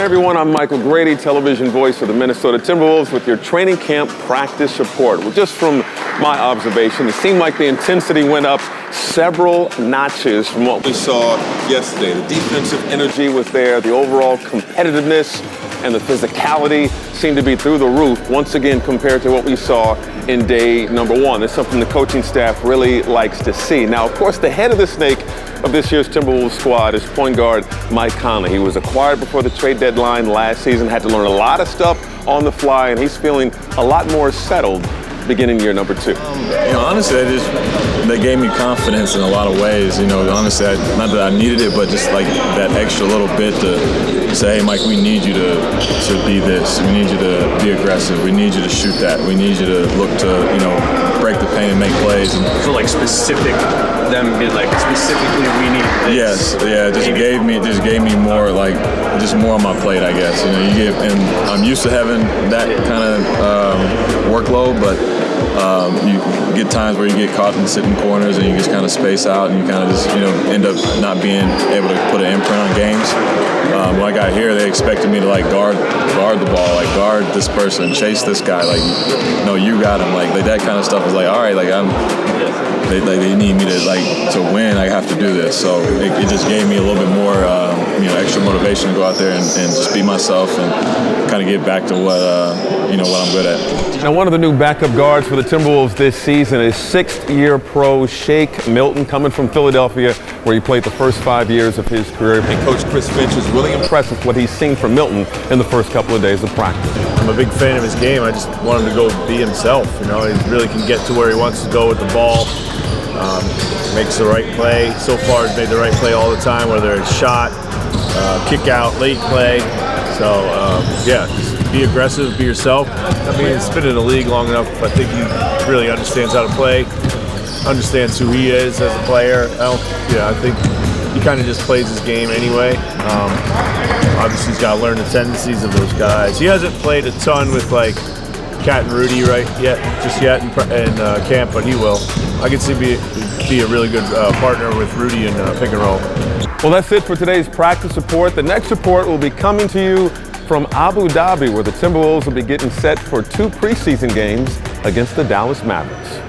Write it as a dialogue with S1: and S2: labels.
S1: Hey everyone, I'm Michael Grady, television voice of the Minnesota Timberwolves with your training camp practice report. Well, just from my observation, it seemed like the intensity went up several notches from what we saw yesterday. The defensive energy was there, the overall competitiveness and the physicality seemed to be through the roof once again compared to what we saw in day number one. It's something the coaching staff really likes to see. Now, of course, the head of the snake of this year's Timberwolves squad is point guard Mike Conley. He was acquired before the trade deadline last season, had to learn a lot of stuff on the fly, and he's feeling a lot more settled beginning year number two.
S2: Honestly, they gave me confidence in a lot of ways. Honestly, not that I needed it, but just like that extra little bit to say, hey, Mike, we need you to be this. We need you to be aggressive. We need you to shoot that. We need you to look to, break the paint and make plays.
S3: So like specifically we need this.
S2: Yes, yeah, it just gave me more, like, just more on my plate, I guess. And I'm used to having that kind of workload, but you get times where you get caught in sitting corners and you just kind of space out and you kind of just end up not being able to put an imprint on games. When I got here, they expected me to like guard the ball, like guard this person, chase this guy, like no, you got him, like that kind of stuff is like, all right, like they need me to win. I have to do this, so it just gave me a little bit more extra motivation to go out there and just be myself and kind of get back to what I'm good at.
S1: Now, one of the new backup guards for the Timberwolves this season is sixth-year pro Shake Milton, coming from Philadelphia, where he played the first 5 years of his career. And Coach Chris Finch is really impressed with what he's seen from Milton in the first couple of days of practice.
S4: I'm a big fan of his game. I just want him to go be himself. He really can get to where he wants to go with the ball. Makes the right play. So far, he's made the right play all the time, whether it's shot, kick out, late play. So, just be aggressive, be yourself. He's been in the league long enough. I think he really understands how to play, understands who he is as a player. I think he kind of just plays his game anyway. Obviously, he's got to learn the tendencies of those guys. He hasn't played a ton with Cat and Rudy just yet in camp, but he will. I can see be a really good partner with Rudy in pick and roll.
S1: Well, that's it for today's practice report. The next report will be coming to you from Abu Dhabi, where the Timberwolves will be getting set for 2 preseason games against the Dallas Mavericks.